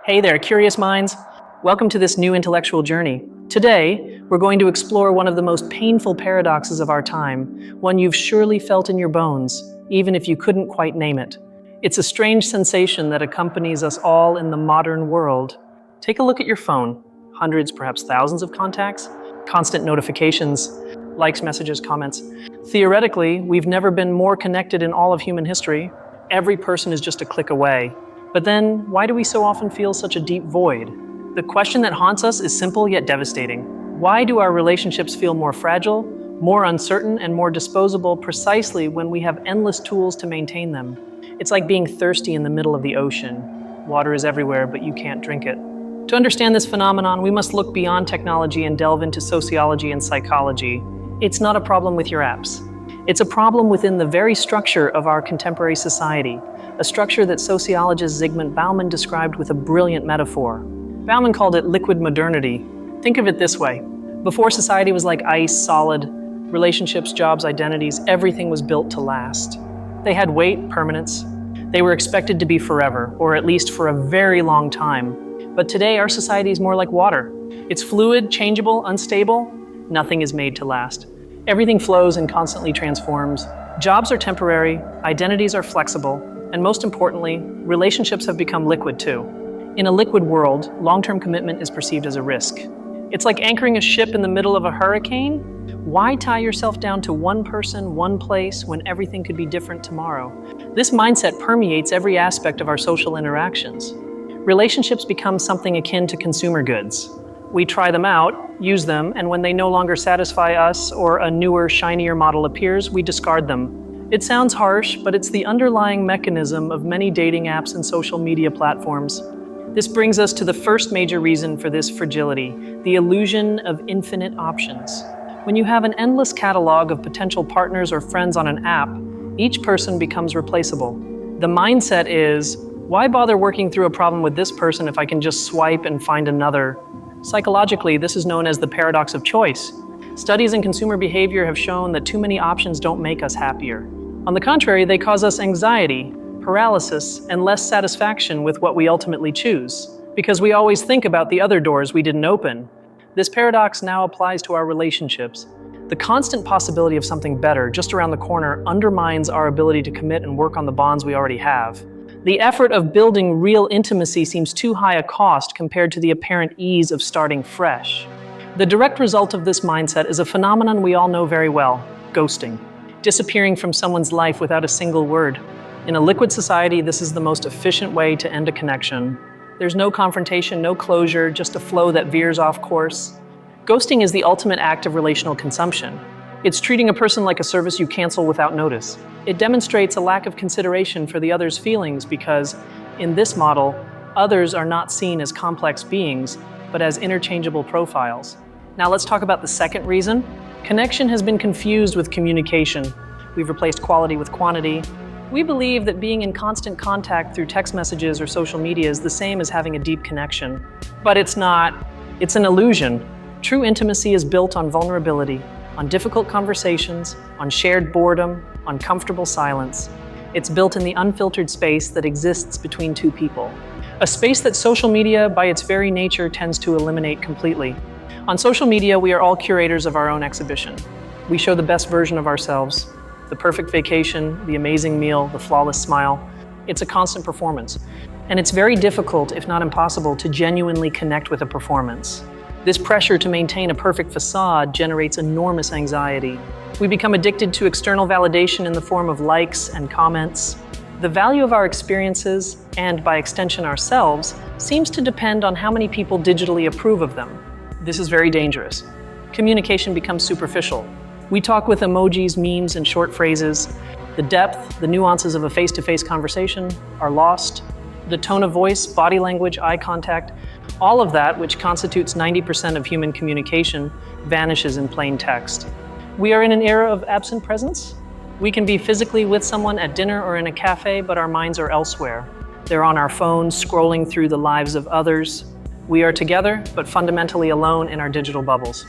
Hey there, curious minds. Welcome to this new intellectual journey. Today, we're going to explore one of the most painful paradoxes of our time, one you've surely felt in your bones, even if you couldn't quite name it. It's a strange sensation that accompanies us all in the modern world. Take a look at your phone. Hundreds, perhaps thousands of contacts, constant notifications, likes, messages, comments. Theoretically, we've never been more connected in all of human history. Every person is just a click away. But then, why do we so often feel such a deep void? The question that haunts us is simple yet devastating. Why do our relationships feel more fragile, more uncertain, and more disposable precisely when we have endless tools to maintain them? It's like being thirsty in the middle of the ocean. Water is everywhere, but you can't drink it. To understand this phenomenon, we must look beyond technology and delve into sociology and psychology. It's not a problem with your apps. It's a problem within the very structure of our contemporary society, a structure that sociologist Zygmunt Bauman described with a brilliant metaphor. Bauman called it liquid modernity. Think of it this way. Before society was like ice, solid, relationships, jobs, identities, everything was built to last. They had weight, permanence. They were expected to be forever, or at least for a very long time. But today, our society is more like water. It's fluid, changeable, unstable. Nothing is made to last. Everything flows and constantly transforms. Jobs are temporary, identities are flexible, and most importantly, relationships have become liquid too. In a liquid world, long-term commitment is perceived as a risk. It's like anchoring a ship in the middle of a hurricane. Why tie yourself down to one person, one place, when everything could be different tomorrow? This mindset permeates every aspect of our social interactions. Relationships become something akin to consumer goods. We try them out, use them, and when they no longer satisfy us or a newer, shinier model appears, we discard them. It sounds harsh, but it's the underlying mechanism of many dating apps and social media platforms. This brings us to the first major reason for this fragility, the illusion of infinite options. When you have an endless catalog of potential partners or friends on an app, each person becomes replaceable. The mindset is, why bother working through a problem with this person if I can just swipe and find another? Psychologically, this is known as the paradox of choice. Studies in consumer behavior have shown that too many options don't make us happier. On the contrary, they cause us anxiety, paralysis, and less satisfaction with what we ultimately choose, because we always think about the other doors we didn't open. This paradox now applies to our relationships. The constant possibility of something better just around the corner undermines our ability to commit and work on the bonds we already have. The effort of building real intimacy seems too high a cost compared to the apparent ease of starting fresh. The direct result of this mindset is a phenomenon we all know very well: ghosting. Disappearing from someone's life without a single word. In a liquid society, this is the most efficient way to end a connection. There's no confrontation, no closure, just a flow that veers off course. Ghosting is the ultimate act of relational consumption. It's treating a person like a service you cancel without notice. It demonstrates a lack of consideration for the other's feelings because, in this model, others are not seen as complex beings, but as interchangeable profiles. Now let's talk about the second reason. Connection has been confused with communication. We've replaced quality with quantity. We believe that being in constant contact through text messages or social media is the same as having a deep connection. But it's not. It's an illusion. True intimacy is built on vulnerability, on difficult conversations, on shared boredom, on comfortable silence. It's built in the unfiltered space that exists between two people. A space that social media, by its very nature, tends to eliminate completely. On social media, we are all curators of our own exhibition. We show the best version of ourselves, the perfect vacation, the amazing meal, the flawless smile. It's a constant performance. And it's very difficult, if not impossible, to genuinely connect with a performance. This pressure to maintain a perfect facade generates enormous anxiety. We become addicted to external validation in the form of likes and comments. The value of our experiences, and by extension ourselves, seems to depend on how many people digitally approve of them. This is very dangerous. Communication becomes superficial. We talk with emojis, memes, and short phrases. The depth, the nuances of a face-to-face conversation are lost. The tone of voice, body language, eye contact, all of that, which constitutes 90% of human communication, vanishes in plain text. We are in an era of absent presence. We can be physically with someone at dinner or in a cafe, but our minds are elsewhere. They're on our phones, scrolling through the lives of others. We are together, but fundamentally alone in our digital bubbles.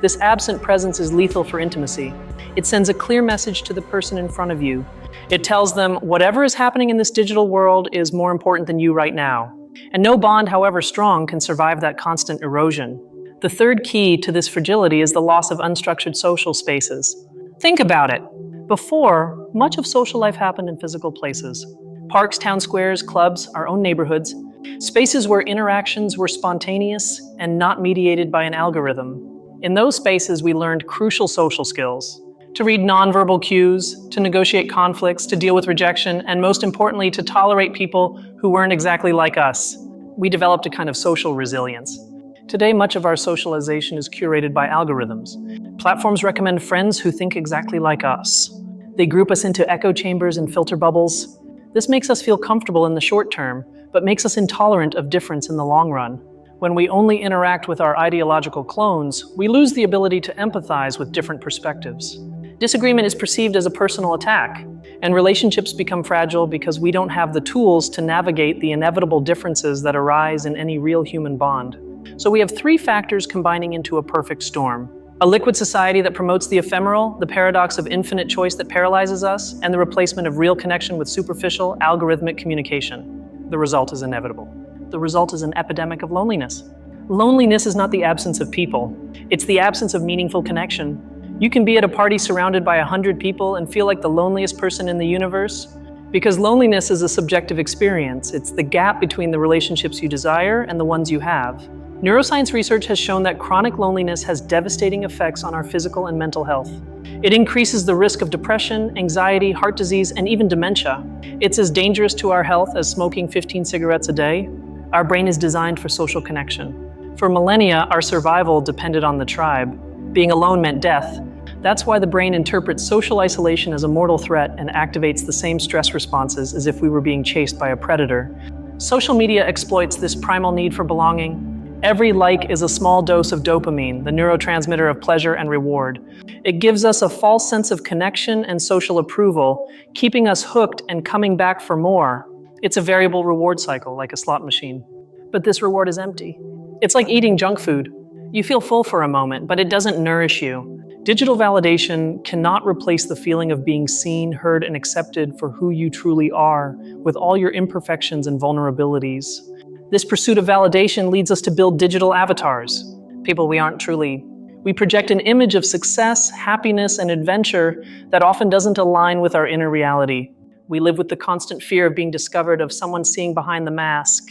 This absent presence is lethal for intimacy. It sends a clear message to the person in front of you. It tells them whatever is happening in this digital world is more important than you right now. And no bond, however strong, can survive that constant erosion. The third key to this fragility is the loss of unstructured social spaces. Think about it. Before, much of social life happened in physical places. Parks, town squares, clubs, our own neighborhoods. Spaces where interactions were spontaneous and not mediated by an algorithm. In those spaces, we learned crucial social skills. To read nonverbal cues, to negotiate conflicts, to deal with rejection, and most importantly, to tolerate people who weren't exactly like us. We developed a kind of social resilience. Today, much of our socialization is curated by algorithms. Platforms recommend friends who think exactly like us. They group us into echo chambers and filter bubbles. This makes us feel comfortable in the short term, but makes us intolerant of difference in the long run. When we only interact with our ideological clones, we lose the ability to empathize with different perspectives. Disagreement is perceived as a personal attack, and relationships become fragile because we don't have the tools to navigate the inevitable differences that arise in any real human bond. So we have three factors combining into a perfect storm. A liquid society that promotes the ephemeral, the paradox of infinite choice that paralyzes us, and the replacement of real connection with superficial, algorithmic communication. The result is inevitable. The result is an epidemic of loneliness. Loneliness is not the absence of people. It's the absence of meaningful connection. You can be at a party surrounded by 100 people and feel like the loneliest person in the universe, because loneliness is a subjective experience. It's the gap between the relationships you desire and the ones you have. Neuroscience research has shown that chronic loneliness has devastating effects on our physical and mental health. It increases the risk of depression, anxiety, heart disease, and even dementia. It's as dangerous to our health as smoking 15 cigarettes a day. Our brain is designed for social connection. For millennia, our survival depended on the tribe. Being alone meant death. That's why the brain interprets social isolation as a mortal threat and activates the same stress responses as if we were being chased by a predator. Social media exploits this primal need for belonging. Every like is a small dose of dopamine, the neurotransmitter of pleasure and reward. It gives us a false sense of connection and social approval, keeping us hooked and coming back for more. It's a variable reward cycle, like a slot machine. But this reward is empty. It's like eating junk food. You feel full for a moment, but it doesn't nourish you. Digital validation cannot replace the feeling of being seen, heard, and accepted for who you truly are, with all your imperfections and vulnerabilities. This pursuit of validation leads us to build digital avatars, people we aren't truly. We project an image of success, happiness, and adventure that often doesn't align with our inner reality. We live with the constant fear of being discovered, of someone seeing behind the mask.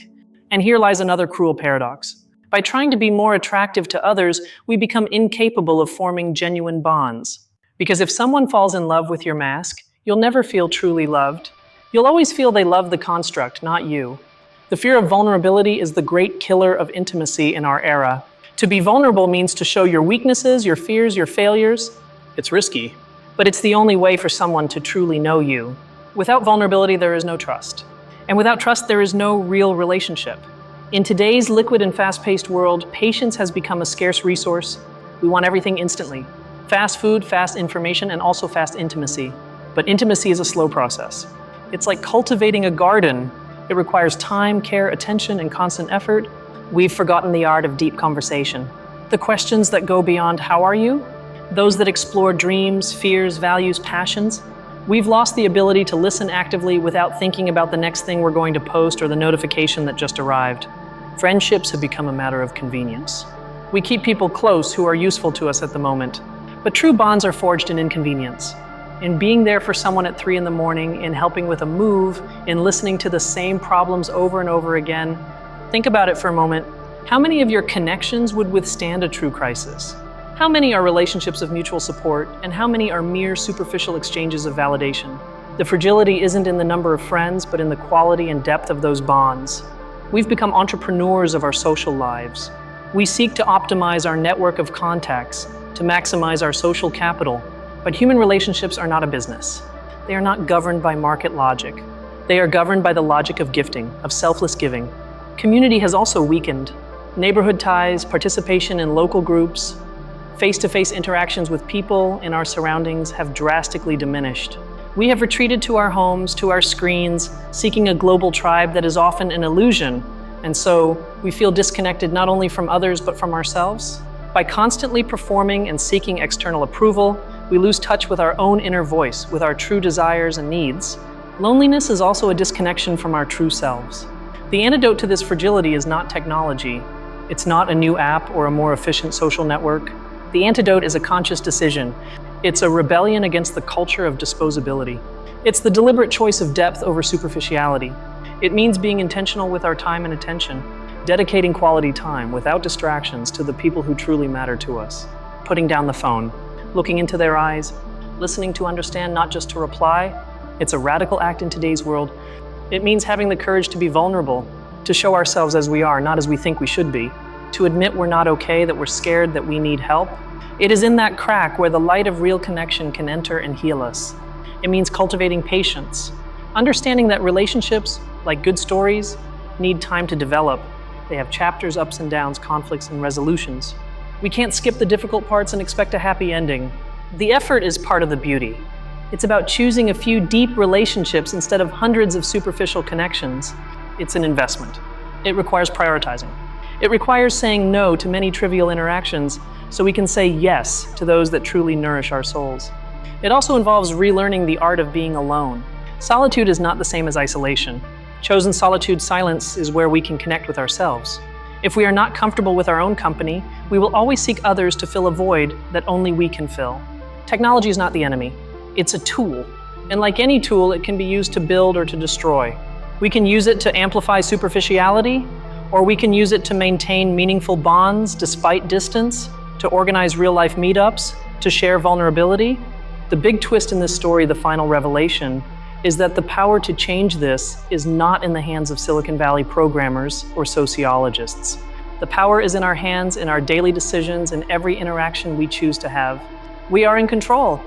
And here lies another cruel paradox. By trying to be more attractive to others, we become incapable of forming genuine bonds. Because if someone falls in love with your mask, you'll never feel truly loved. You'll always feel they love the construct, not you. The fear of vulnerability is the great killer of intimacy in our era. To be vulnerable means to show your weaknesses, your fears, your failures. It's risky, but it's the only way for someone to truly know you. Without vulnerability, there is no trust. And without trust, there is no real relationship. In today's liquid and fast-paced world, patience has become a scarce resource. We want everything instantly. Fast food, fast information, and also fast intimacy. But intimacy is a slow process. It's like cultivating a garden. It requires time, care, attention, and constant effort. We've forgotten the art of deep conversation. The questions that go beyond "how are you?" Those that explore dreams, fears, values, passions. We've lost the ability to listen actively without thinking about the next thing we're going to post or the notification that just arrived. Friendships have become a matter of convenience. We keep people close who are useful to us at the moment. But true bonds are forged in inconvenience. In being there for someone at 3 a.m, in helping with a move, in listening to the same problems over and over again. Think about it for a moment. How many of your connections would withstand a true crisis? How many are relationships of mutual support, and how many are mere superficial exchanges of validation? The fragility isn't in the number of friends, but in the quality and depth of those bonds. We've become entrepreneurs of our social lives. We seek to optimize our network of contacts, to maximize our social capital. But human relationships are not a business. They are not governed by market logic. They are governed by the logic of gifting, of selfless giving. Community has also weakened. Neighborhood ties, participation in local groups, face-to-face interactions with people in our surroundings have drastically diminished. We have retreated to our homes, to our screens, seeking a global tribe that is often an illusion. And so we feel disconnected not only from others, but from ourselves. By constantly performing and seeking external approval, we lose touch with our own inner voice, with our true desires and needs. Loneliness is also a disconnection from our true selves. The antidote to this fragility is not technology. It's not a new app or a more efficient social network. The antidote is a conscious decision. It's a rebellion against the culture of disposability. It's the deliberate choice of depth over superficiality. It means being intentional with our time and attention, dedicating quality time without distractions to the people who truly matter to us, putting down the phone, looking into their eyes, listening to understand, not just to reply. It's a radical act in today's world. It means having the courage to be vulnerable, to show ourselves as we are, not as we think we should be, to admit we're not okay, that we're scared, that we need help. It is in that crack where the light of real connection can enter and heal us. It means cultivating patience, understanding that relationships, like good stories, need time to develop. They have chapters, ups and downs, conflicts and resolutions. We can't skip the difficult parts and expect a happy ending. The effort is part of the beauty. It's about choosing a few deep relationships instead of hundreds of superficial connections. It's an investment. It requires prioritizing. It requires saying no to many trivial interactions so we can say yes to those that truly nourish our souls. It also involves relearning the art of being alone. Solitude is not the same as isolation. Chosen solitude, silence, is where we can connect with ourselves. If we are not comfortable with our own company, we will always seek others to fill a void that only we can fill. Technology is not the enemy. It's a tool. And like any tool, it can be used to build or to destroy. We can use it to amplify superficiality, or we can use it to maintain meaningful bonds despite distance, to organize real-life meetups, to share vulnerability. The big twist in this story, the final revelation, is that the power to change this is not in the hands of Silicon Valley programmers or sociologists. The power is in our hands, in our daily decisions, in every interaction we choose to have. We are in control.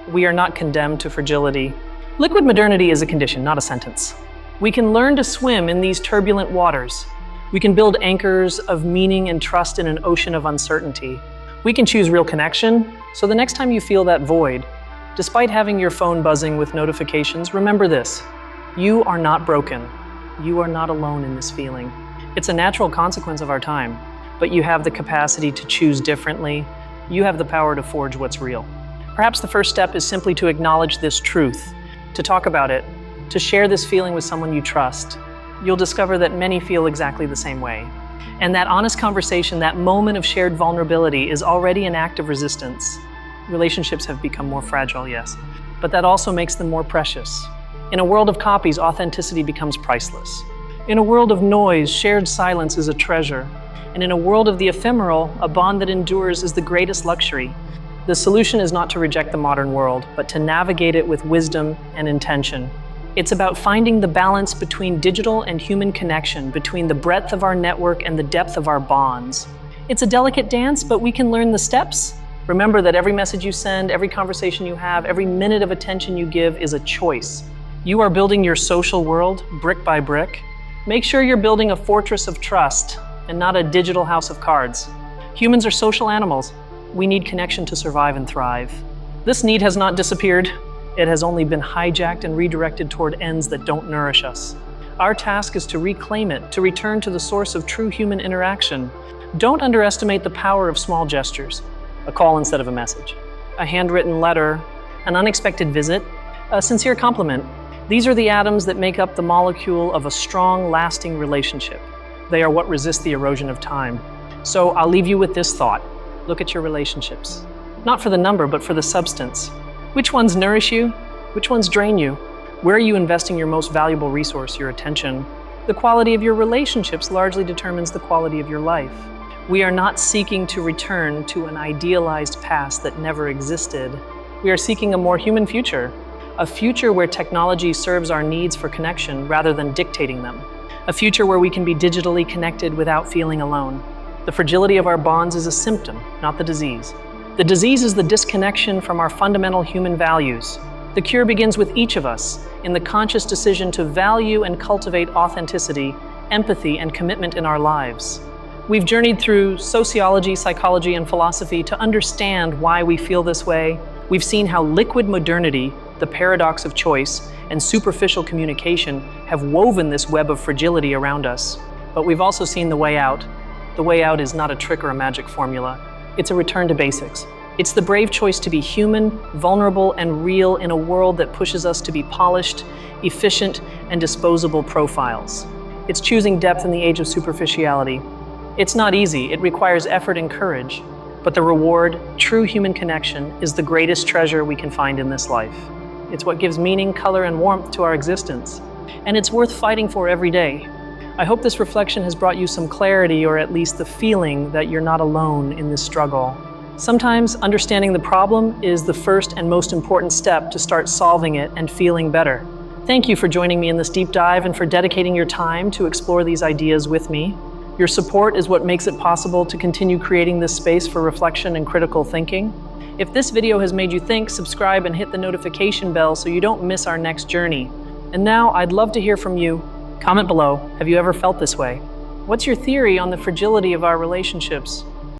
We are not condemned to fragility. Liquid modernity is a condition, not a sentence. We can learn to swim in these turbulent waters. We can build anchors of meaning and trust in an ocean of uncertainty. We can choose real connection, so the next time you feel that void, despite having your phone buzzing with notifications, remember this: you are not broken. You are not alone in this feeling. It's a natural consequence of our time, but you have the capacity to choose differently. You have the power to forge what's real. Perhaps the first step is simply to acknowledge this truth, to talk about it, to share this feeling with someone you trust. You'll discover that many feel exactly the same way. And that honest conversation, that moment of shared vulnerability, is already an act of resistance. Relationships have become more fragile, yes, but that also makes them more precious. In a world of copies, authenticity becomes priceless. In a world of noise, shared silence is a treasure. And in a world of the ephemeral, a bond that endures is the greatest luxury. The solution is not to reject the modern world, but to navigate it with wisdom and intention. It's about finding the balance between digital and human connection, between the breadth of our network and the depth of our bonds. It's a delicate dance, but we can learn the steps. Remember that every message you send, every conversation you have, every minute of attention you give is a choice. You are building your social world brick by brick. Make sure you're building a fortress of trust and not a digital house of cards. Humans are social animals. We need connection to survive and thrive. This need has not disappeared. It has only been hijacked and redirected toward ends that don't nourish us. Our task is to reclaim it, to return to the source of true human interaction. Don't underestimate the power of small gestures. A call instead of a message, a handwritten letter, an unexpected visit, a sincere compliment. These are the atoms that make up the molecule of a strong, lasting relationship. They are what resist the erosion of time. So I'll leave you with this thought. Look at your relationships. Not for the number, but for the substance. Which ones nourish you? Which ones drain you? Where are you investing your most valuable resource, your attention? The quality of your relationships largely determines the quality of your life. We are not seeking to return to an idealized past that never existed. We are seeking a more human future, a future where technology serves our needs for connection rather than dictating them, a future where we can be digitally connected without feeling alone. The fragility of our bonds is a symptom, not the disease. The disease is the disconnection from our fundamental human values. The cure begins with each of us in the conscious decision to value and cultivate authenticity, empathy, and commitment in our lives. We've journeyed through sociology, psychology, and philosophy to understand why we feel this way. We've seen how liquid modernity, the paradox of choice, and superficial communication have woven this web of fragility around us. But we've also seen the way out. The way out is not a trick or a magic formula. It's a return to basics. It's the brave choice to be human, vulnerable, and real in a world that pushes us to be polished, efficient, and disposable profiles. It's choosing depth in the age of superficiality. It's not easy, it requires effort and courage. But the reward, true human connection, is the greatest treasure we can find in this life. It's what gives meaning, color, and warmth to our existence. And it's worth fighting for every day. I hope this reflection has brought you some clarity, or at least the feeling that you're not alone in this struggle. Sometimes understanding the problem is the first and most important step to start solving it and feeling better. Thank you for joining me in this deep dive and for dedicating your time to explore these ideas with me. Your support is what makes it possible to continue creating this space for reflection and critical thinking. If this video has made you think, subscribe and hit the notification bell so you don't miss our next journey. And now I'd love to hear from you. Comment below, have you ever felt this way? What's your theory on the fragility of our relationships?